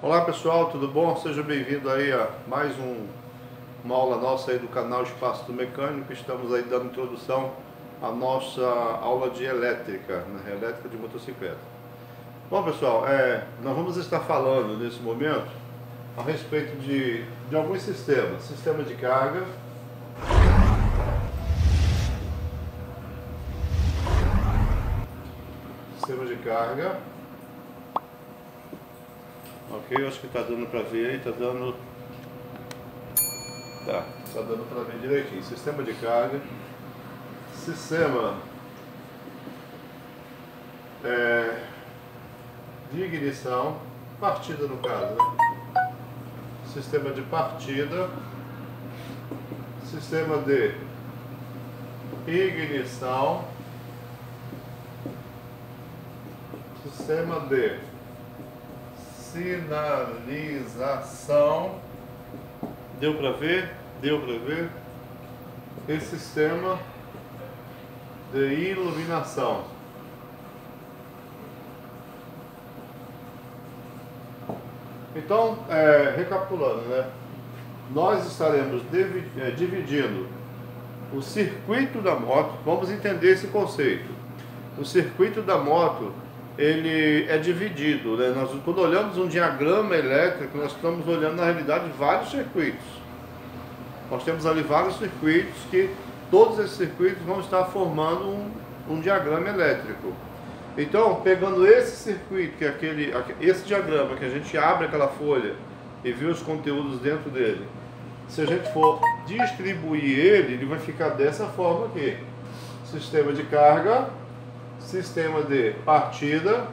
Olá pessoal, tudo bom? Seja bem-vindo aí a mais uma aula nossa aí do canal Espaço do Mecânico. Estamos aí dando introdução à nossa aula de elétrica, né? Elétrica de motocicleta. Bom pessoal, nós vamos estar falando nesse momento a respeito de alguns sistemas. Sistema de carga, ok, eu acho que está dando para ver aí, está dando para ver direitinho. Sistema de carga, sistema de ignição, partida no caso, né? Sistema de partida, sistema de ignição, sistema de sinalização. Deu para ver? Deu para ver? E sistema de iluminação. Então, recapitulando, né? Nós estaremos dividindo o circuito da moto. Vamos entender esse conceito. O circuito da moto, ele é dividido, né? Nós, quando olhamos um diagrama elétrico, nós estamos olhando na realidade vários circuitos. Nós temos ali vários circuitos que todos esses circuitos vão estar formando um diagrama elétrico. Então, pegando esse circuito, que é esse diagrama, que a gente abre aquela folha e vê os conteúdos dentro dele, se a gente for distribuir ele vai ficar dessa forma aqui: sistema de carga, sistema de partida,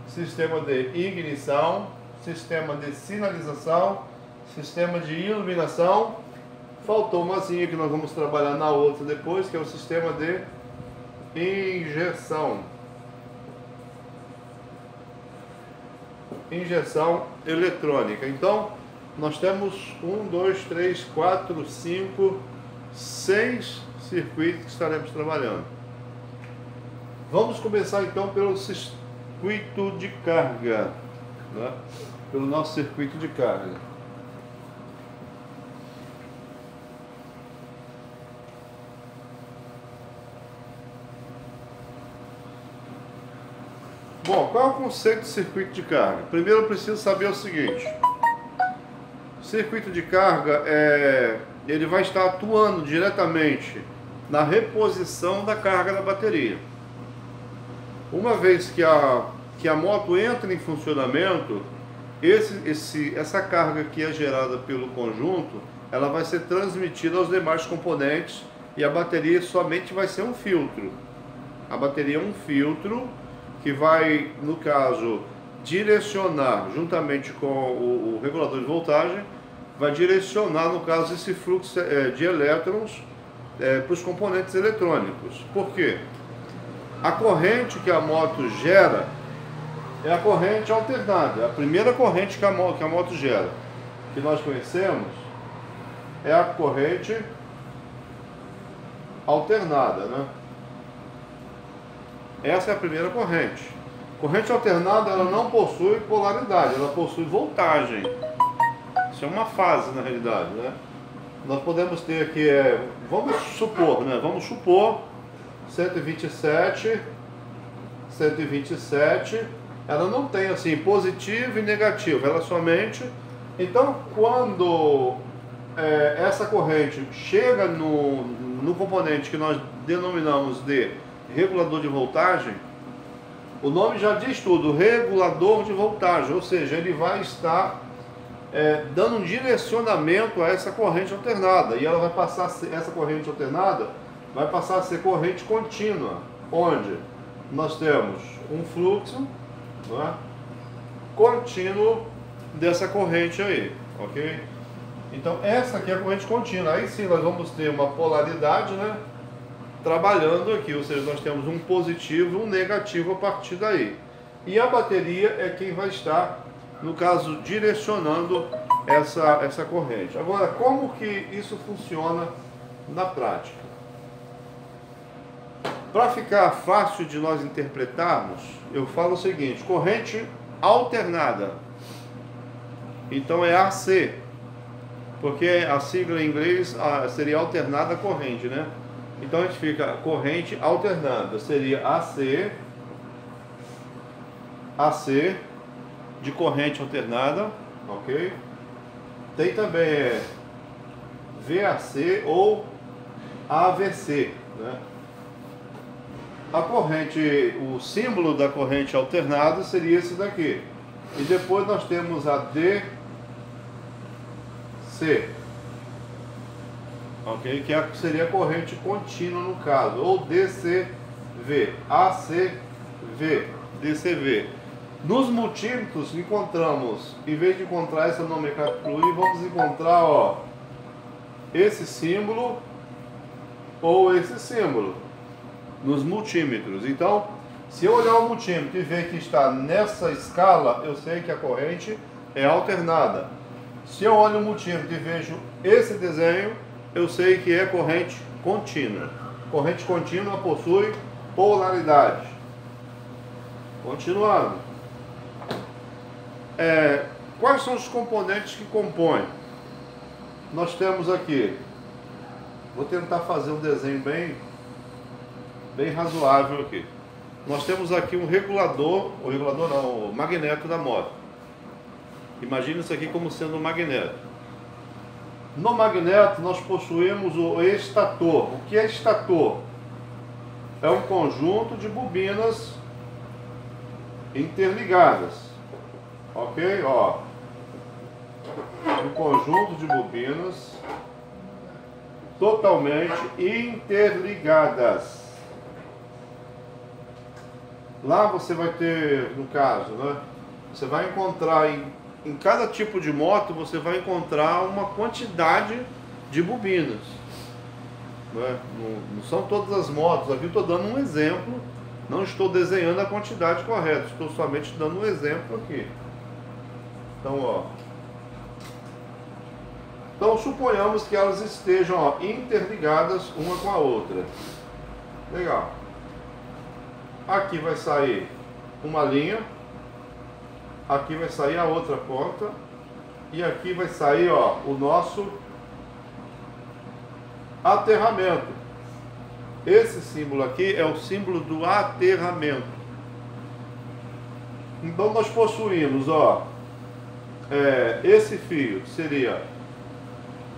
sistema de ignição, sistema de sinalização, sistema de iluminação. Faltou umazinha que nós vamos trabalhar na outra depois, que é o sistema de injeção eletrônica. Então, nós temos 6 circuitos que estaremos trabalhando. Vamos começar então pelo circuito de carga, né? Pelo nosso circuito de carga. Bom, qual é o conceito de circuito de carga? Primeiro eu preciso saber o seguinte: o circuito de carga ele vai estar atuando diretamente na reposição da carga da bateria. Uma vez que a moto entra em funcionamento, essa carga que é gerada pelo conjunto, ela vai ser transmitida aos demais componentes e a bateria somente vai ser um filtro. A bateria é um filtro que vai, no caso, direcionar, juntamente com o regulador de voltagem, vai direcionar, no caso, esse fluxo de elétrons para os componentes eletrônicos. Por quê? A corrente que a moto gera é a corrente alternada. A primeira corrente que a moto gera, que nós conhecemos, é a corrente alternada, né? Essa é a primeira corrente. Corrente alternada, ela não possui polaridade, ela possui voltagem. Isso é uma fase, na realidade, né? Nós podemos ter aqui, vamos supor, né? Vamos supor 127, ela não tem assim positivo e negativo, ela somente. Então, quando essa corrente chega no componente que nós denominamos de regulador de voltagem, o nome já diz tudo: regulador de voltagem, ou seja, ele vai estar dando um direcionamento a essa corrente alternada, e ela vai passar essa corrente alternada vai passar a ser corrente contínua, onde nós temos um fluxo, né, contínuo dessa corrente aí, ok? Então essa aqui é a corrente contínua. Aí sim nós vamos ter uma polaridade, né, trabalhando aqui, ou seja, nós temos um positivo e um negativo a partir daí. E a bateria é quem vai estar, no caso, direcionando essa corrente. Agora, como que isso funciona na prática? Para ficar fácil de nós interpretarmos, eu falo o seguinte: corrente alternada. Então é AC, porque a sigla em inglês seria alternada corrente, né? Então a gente fica corrente alternada, seria AC, AC de corrente alternada, ok? Tem também VAC ou AVC, né? A corrente, o símbolo da corrente alternada seria esse daqui. E depois nós temos a DC, ok? Que seria a corrente contínua no caso, ou DCV, ACV, DCV. Nos multímetros encontramos, em vez de encontrar essa nomenclatura, vamos encontrar, ó, esse símbolo ou esse símbolo nos multímetros. Então, se eu olhar o multímetro e ver que está nessa escala, eu sei que a corrente é alternada. Se eu olho o multímetro e vejo esse desenho, eu sei que é corrente contínua. Corrente contínua possui polaridade. Continuando. Quais são os componentes que compõem? Nós temos aqui, vou tentar fazer um desenho bem razoável aqui. Nós temos aqui um regulador, o magneto da moto. Imagine isso aqui como sendo um magneto. No magneto nós possuímos o estator. O que é estator? É um conjunto de bobinas interligadas. Ok? Ó. Um conjunto de bobinas totalmente interligadas. Lá você vai ter, no caso, né? Você vai encontrar em cada tipo de moto, você vai encontrar uma quantidade de bobinas. Né? Não são todas as motos. Aqui eu estou dando um exemplo. Não estou desenhando a quantidade correta. Estou somente dando um exemplo aqui. Então, ó. Então, suponhamos que elas estejam, ó, interligadas uma com a outra. Legal. Aqui vai sair uma linha. Aqui vai sair a outra ponta. E aqui vai sair, ó, o nosso aterramento. Esse símbolo aqui é o símbolo do aterramento. Então nós possuímos, ó, esse fio seria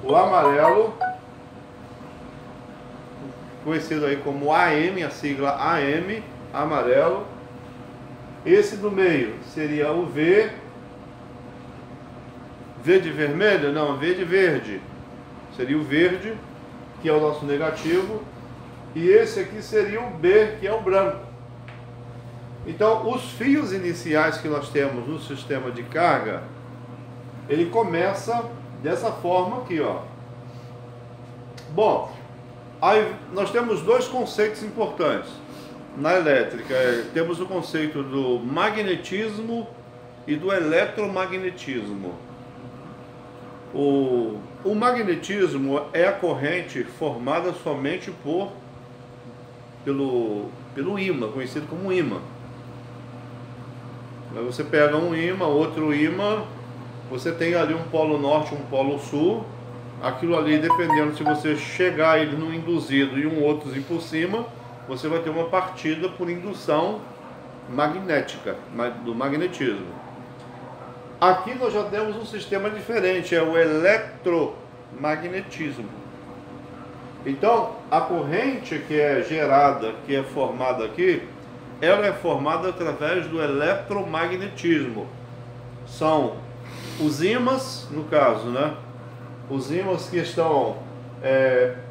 o amarelo, conhecido aí como AM, a sigla AM, amarelo. Esse do meio seria o V, V de vermelho? Não, V de verde. Seria o verde, que é o nosso negativo. E esse aqui seria o B, que é o branco. Então, os fios iniciais que nós temos no sistema de carga, ele começa dessa forma aqui, ó. Bom, aí nós temos dois conceitos importantes na elétrica. Temos o conceito do magnetismo e do eletromagnetismo. O magnetismo é a corrente formada somente pelo ímã, conhecido como ímã. Você pega um ímã, outro ímã, você tem ali um polo norte, um polo sul. Aquilo ali, dependendo, se você chegar ele no induzido e um outrozinho por cima, você vai ter uma partida por indução magnética, do magnetismo. Aqui nós já temos um sistema diferente, é o eletromagnetismo. Então, a corrente que é gerada, que é formada aqui, ela é formada através do eletromagnetismo. São os ímãs, no caso, né? Os ímãs que estão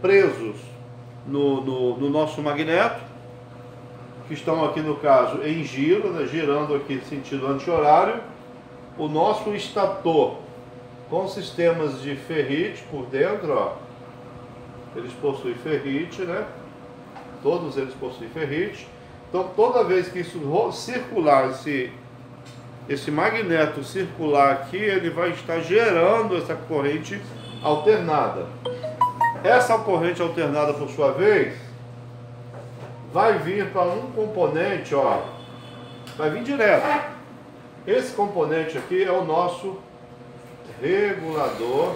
presos no nosso magneto, que estão aqui, no caso, em giro, né? Girando aqui em sentido anti-horário. O nosso estator, com sistemas de ferrite por dentro, ó. Eles possuem ferrite, né? Todos eles possuem ferrite. Então, toda vez que isso circular, esse magneto circular aqui, ele vai estar gerando essa corrente alternada. Essa corrente alternada, por sua vez, vai vir para um componente, ó, vai vir direto. Esse componente aqui é o nosso regulador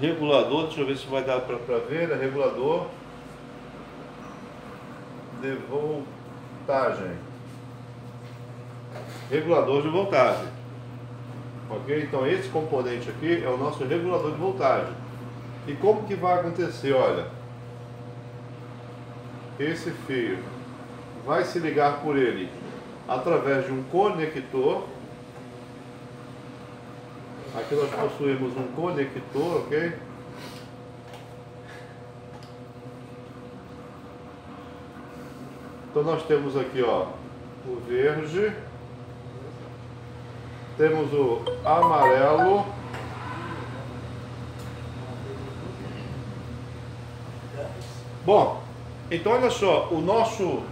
deixa eu ver se vai dar para ver, regulador de voltagem. Regulador de voltagem. Ok? Então esse componente aqui é o nosso regulador de voltagem. E como que vai acontecer? Olha, esse fio vai se ligar por ele através de um conector. Aqui nós possuímos um conector, ok? Então nós temos aqui, ó, o verde, temos o amarelo, bom, então olha só, o nosso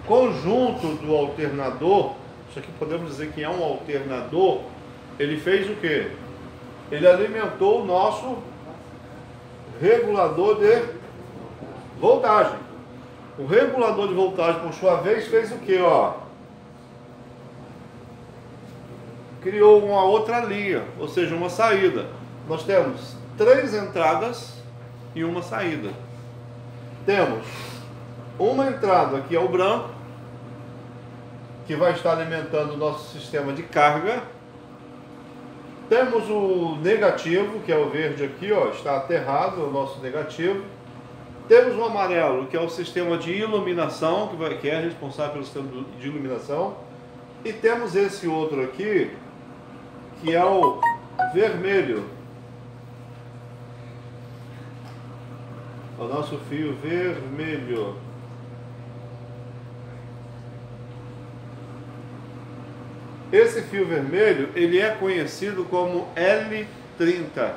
conjunto do alternador, isso aqui podemos dizer que é um alternador, ele fez o que? Ele alimentou o nosso regulador de voltagem. O regulador de voltagem, por sua vez, fez o que? Criou uma outra linha, ou seja, uma saída. Nós temos 3 entradas e uma saída. Temos uma entrada que é o branco, que vai estar alimentando o nosso sistema de carga. Temos o negativo, que é o verde aqui, ó, está aterrado, o nosso negativo. Temos o amarelo, que é o sistema de iluminação, que é responsável pelo sistema de iluminação. E temos esse outro aqui, que é o vermelho. O nosso fio vermelho. Esse fio vermelho, ele é conhecido como L30.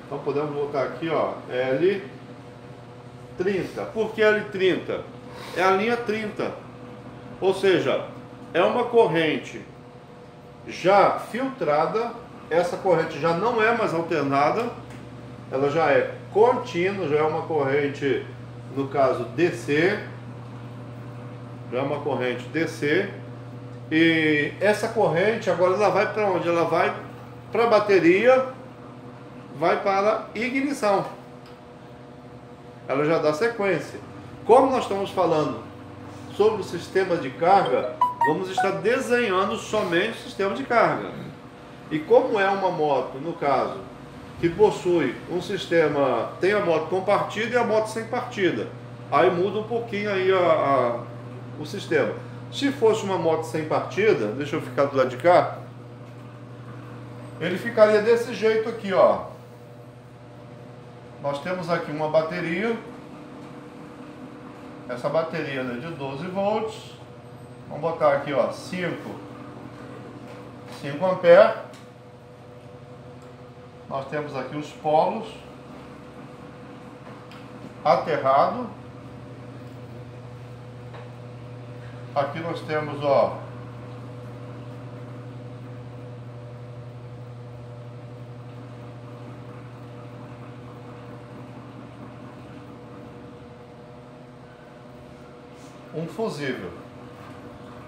Então podemos voltar aqui, ó, L30. Por que L30? É a linha 30. Ou seja, é uma corrente já filtrada. Essa corrente já não é mais alternada. Ela já é contínua, já é uma corrente, no caso, DC. Já é uma corrente DC. E essa corrente agora ela vai para onde? Ela vai para a bateria, vai para a ignição. Ela já dá sequência. Como nós estamos falando sobre o sistema de carga, vamos estar desenhando somente o sistema de carga. E como é uma moto, no caso, que possui um sistema, tem a moto com partida e a moto sem partida, aí muda um pouquinho aí o sistema. Se fosse uma moto sem partida, deixa eu ficar do lado de cá, ele ficaria desse jeito aqui, ó. Nós temos aqui uma bateria, essa bateria é de 12 volts, vamos botar aqui, ó, 5 amperes. Nós temos aqui os polos aterrado. Aqui nós temos, ó, um fusível.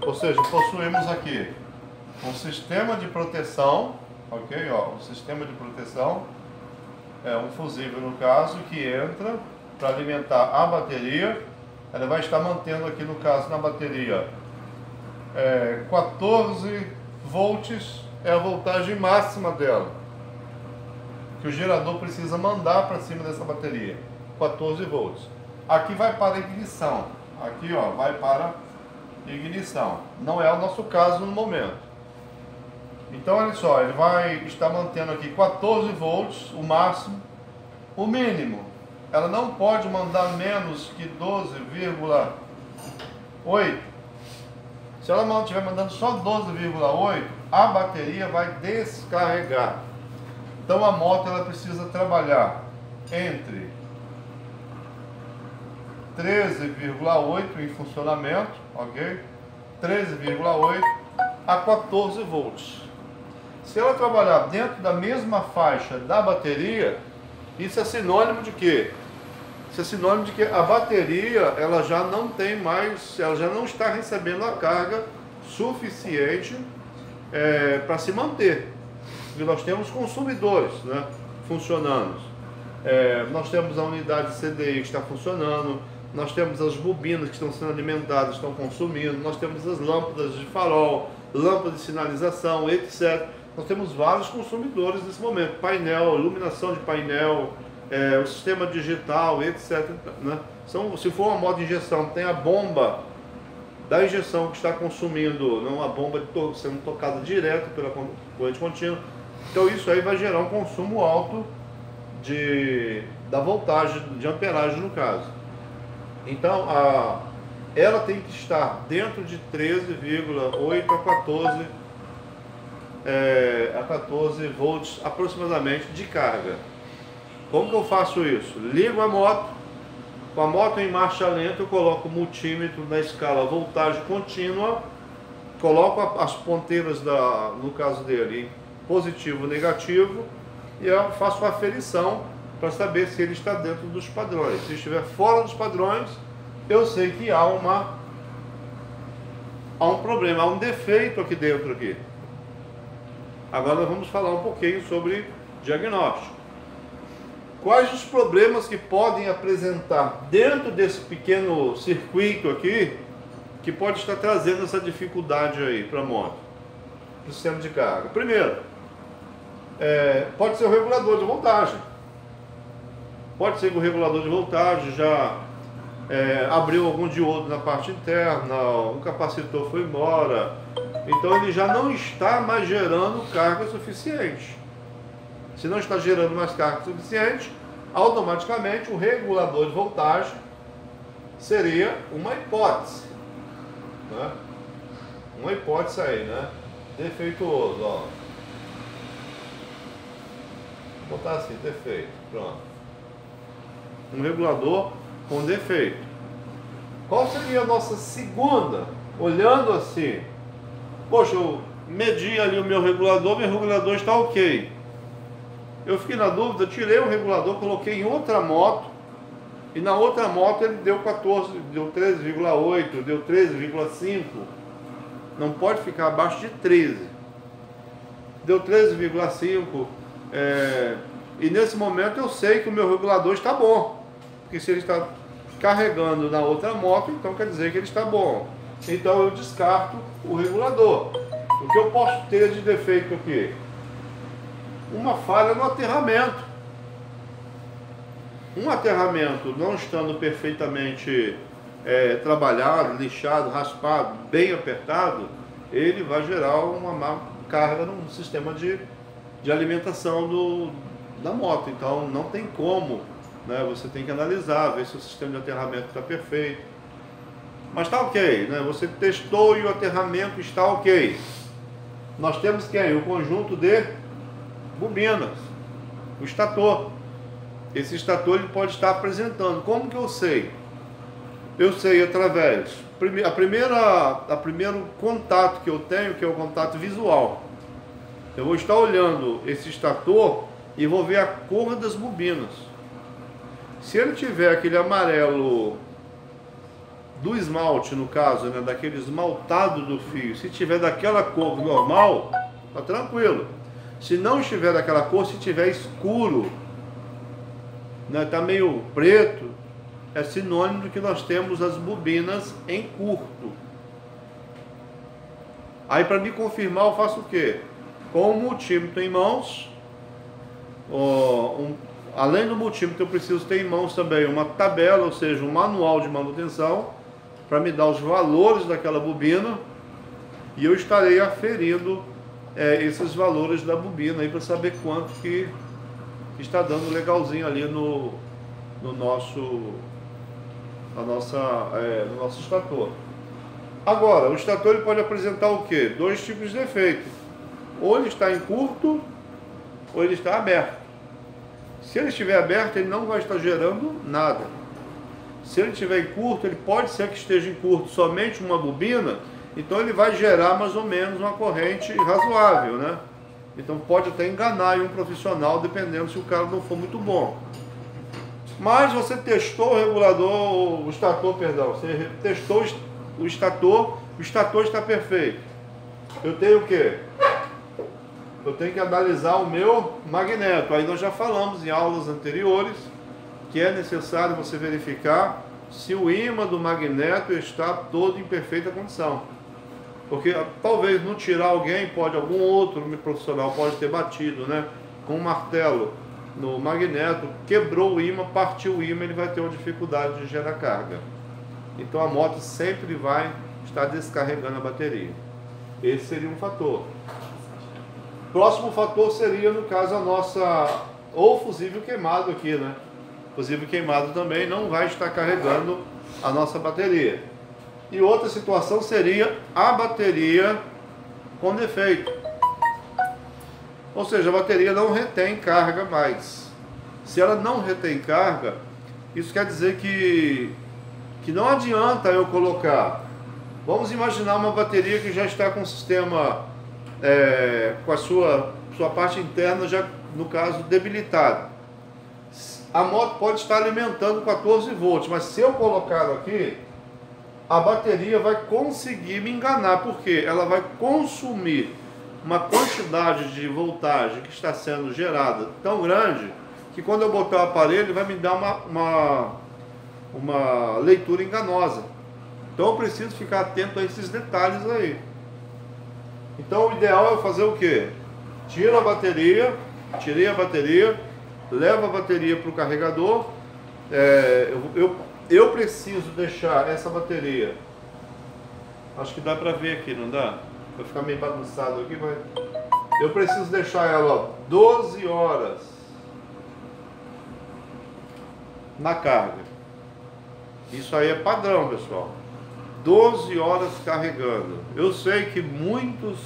Ou seja, possuímos aqui um sistema de proteção, ok? Ó, um sistema de proteção, é um fusível no caso, que entra para alimentar a bateria. Ela vai estar mantendo aqui, no caso, na bateria, 14 volts é a voltagem máxima dela, que o gerador precisa mandar para cima dessa bateria, 14 volts. Aqui vai para a ignição, aqui, ó, vai para a ignição. Não é o nosso caso no momento. Então, olha só, ele vai estar mantendo aqui 14 volts, o máximo. O mínimo, ela não pode mandar menos que 12,8. Se ela não estiver mandando só 12,8, a bateria vai descarregar. Então a moto ela precisa trabalhar entre 13,8 em funcionamento, ok? 13,8 a 14 volts. Se ela trabalhar dentro da mesma faixa da bateria, isso é sinônimo de quê? Isso é sinônimo de que a bateria ela já não tem mais, ela já não está recebendo a carga suficiente para se manter. E nós temos consumidores, né, funcionando. Nós temos a unidade CDI que está funcionando, nós temos as bobinas que estão sendo alimentadas, estão consumindo, nós temos as lâmpadas de farol, lâmpadas de sinalização, etc. Nós temos vários consumidores nesse momento, painel, iluminação de painel, o sistema digital, etc. Né? Se for uma moto de injeção, tem a bomba da injeção que está consumindo, não a bomba sendo tocada direto pela corrente contínua. Então isso aí vai gerar um consumo alto da voltagem, de amperagem no caso. Então ela tem que estar dentro de 13,8 a 14 volts aproximadamente de carga. Como que eu faço isso? Ligo a moto, com a moto em marcha lenta eu coloco o multímetro na escala voltagem contínua, coloco as ponteiras, no caso dele, positivo ou negativo, e eu faço a aferição para saber se ele está dentro dos padrões. Se estiver fora dos padrões, eu sei que há um problema, há um defeito aqui dentro. Agora nós vamos falar um pouquinho sobre diagnóstico. Quais os problemas que podem apresentar dentro desse pequeno circuito aqui, que pode estar trazendo essa dificuldade aí para a moto, para o sistema de carga? Primeiro, pode ser o regulador de voltagem. Pode ser que o regulador de voltagem já abriu algum diodo na parte interna, um capacitor foi embora, então ele já não está mais gerando carga suficiente. Se não está gerando mais carga suficiente, automaticamente o regulador de voltagem seria uma hipótese, né? Uma hipótese aí, né? Defeituoso, ó. Vou botar assim, defeito, pronto. Um regulador com defeito. Qual seria a nossa segunda? Olhando assim, poxa, eu medi ali o meu regulador está ok. Eu fiquei na dúvida, tirei o regulador, coloquei em outra moto, e na outra moto ele deu 14, deu 13,8, deu 13,5. Não pode ficar abaixo de 13. Deu 13,5. E nesse momento eu sei que o meu regulador está bom. Porque se ele está carregando na outra moto, então quer dizer que ele está bom. Então eu descarto o regulador. O que eu posso ter de defeito aqui? Uma falha no aterramento. Um aterramento não estando perfeitamente trabalhado, lixado, raspado, bem apertado, ele vai gerar uma má carga no sistema de alimentação da moto. Então não tem como, né? Você tem que analisar, ver se o sistema de aterramento está perfeito. Mas está ok, né? Você testou e o aterramento está ok. Nós temos quem? O conjunto de bobinas, o estator. Esse estator ele pode estar apresentando. Como que eu sei? Eu sei através, a primeiro contato que eu tenho, que é o contato visual. Eu vou estar olhando esse estator e vou ver a cor das bobinas. Se ele tiver aquele amarelo do esmalte, no caso, né, daquele esmaltado do fio, se tiver daquela cor normal, tá tranquilo. Se não estiver daquela cor, se tiver escuro, né, tá meio preto, é sinônimo de que nós temos as bobinas em curto. Aí para me confirmar eu faço o quê? Com o multímetro em mãos, além do multímetro eu preciso ter em mãos também uma tabela, ou seja, um manual de manutenção, para me dar os valores daquela bobina, e eu estarei aferindo esses valores da bobina aí para saber quanto que está dando legalzinho ali no nosso estator. Agora, o estator ele pode apresentar o quê? Dois tipos de defeito. Ou ele está em curto, ou ele está aberto. Se ele estiver aberto, ele não vai estar gerando nada. Se ele estiver em curto, ele pode ser que esteja em curto somente uma bobina, então ele vai gerar mais ou menos uma corrente razoável, né? Então pode até enganar um profissional, dependendo se o cara não for muito bom. Mas você testou o regulador, o estator, perdão, você testou o estator está perfeito. Eu tenho o quê? Eu tenho que analisar o meu magneto. Aí nós já falamos em aulas anteriores que é necessário você verificar se o ímã do magneto está todo em perfeita condição. Porque talvez no tirar alguém, algum outro profissional pode ter batido, né, com um martelo no magneto, quebrou o ímã, partiu o ímã, ele vai ter uma dificuldade de gerar carga. Então a moto sempre vai estar descarregando a bateria. Esse seria um fator. Próximo fator seria, no caso, a nossa, ou fusível queimado aqui, né? Fusível queimado também não vai estar carregando a nossa bateria. E outra situação seria a bateria com defeito. Ou seja, a bateria não retém carga mais. Se ela não retém carga, isso quer dizer que não adianta eu colocar. Vamos imaginar uma bateria que já está com o sistema, com a sua parte interna já, no caso, debilitada. A moto pode estar alimentando 14 volts, mas se eu colocar aqui, a bateria vai conseguir me enganar, porque ela vai consumir uma quantidade de voltagem que está sendo gerada tão grande, que quando eu botar o aparelho vai me dar uma leitura enganosa. Então eu preciso ficar atento a esses detalhes aí. Então o ideal é fazer o quê? Tirei a bateria, levo a bateria para o carregador. Eu preciso deixar essa bateria, acho que dá para ver aqui, não dá? Vai ficar meio bagunçado aqui, mas eu preciso deixar ela 12 horas na carga. Isso aí é padrão, pessoal. 12 horas carregando. Eu sei que muitos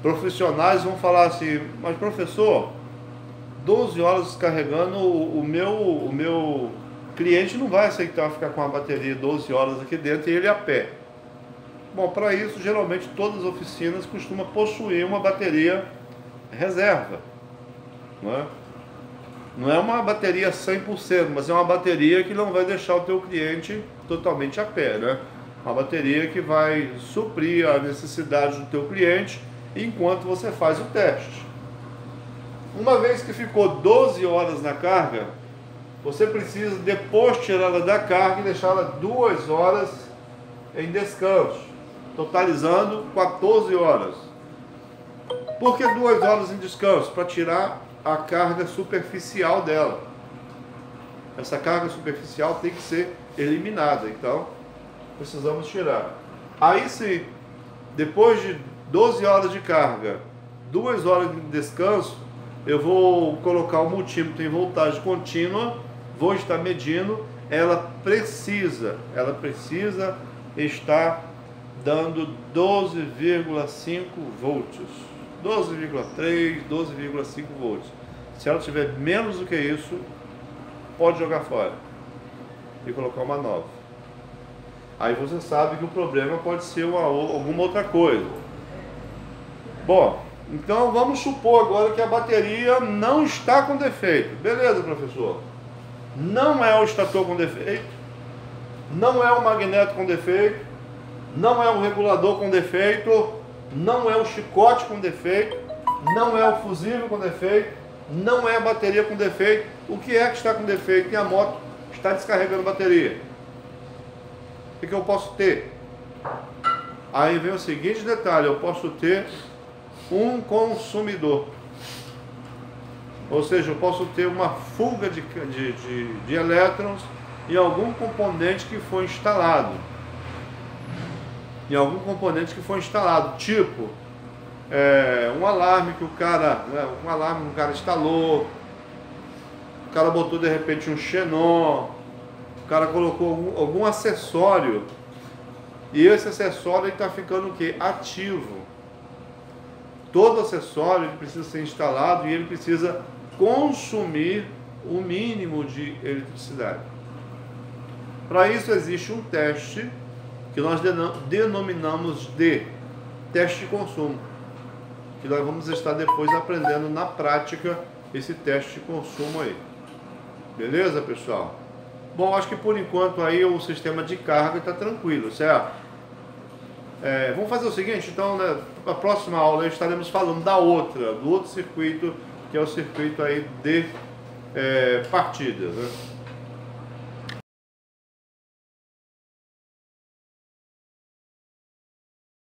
profissionais vão falar assim, mas professor, 12 horas carregando, o meu cliente não vai aceitar ficar com a bateria 12 horas aqui dentro e ele a pé. Bom, para isso, geralmente todas as oficinas costumam possuir uma bateria reserva, não é? Não é uma bateria 100%, mas é uma bateria que não vai deixar o teu cliente totalmente a pé, né? Uma bateria que vai suprir a necessidade do teu cliente enquanto você faz o teste. Uma vez que ficou 12 horas na carga, você precisa depois tirá-la da carga e deixá-la 2 horas em descanso, totalizando 14 horas. Por que 2 horas em descanso? Para tirar a carga superficial dela. Essa carga superficial tem que ser eliminada, então precisamos tirar. Aí se depois de 12 horas de carga, 2 horas de descanso, eu vou colocar o multímetro em voltagem contínua, vou estar medindo, ela precisa estar dando 12,5 volts. 12,3, 12,5 volts. Se ela tiver menos do que isso, pode jogar fora e colocar uma nova. Aí você sabe que o problema pode ser alguma outra coisa. Bom, então vamos supor agora que a bateria não está com defeito. Beleza, professor? Não é o estator com defeito, não é o magneto com defeito, não é o regulador com defeito, não é o chicote com defeito, não é o fusível com defeito, não é a bateria com defeito. O que é que está com defeito? E a moto está descarregando bateria. O que eu posso ter? Aí vem o seguinte detalhe, eu posso ter um consumidor. Ou seja, eu posso ter uma fuga de elétrons em algum componente que foi instalado. Tipo um alarme que o cara instalou, o cara botou de repente um xenon, o cara colocou algum acessório, e esse acessório está ficando o quê? Ativo. Todo acessório ele precisa ser instalado e ele precisa consumir o mínimo de eletricidade. Para isso existe um teste que nós denominamos de teste de consumo, que nós vamos estar depois aprendendo na prática esse teste de consumo aí. Beleza, pessoal? Bom, acho que por enquanto aí o sistema de carga está tranquilo, certo? Vamos fazer o seguinte, então, né, na próxima aula estaremos falando do outro circuito, que é o circuito aí de partida, né?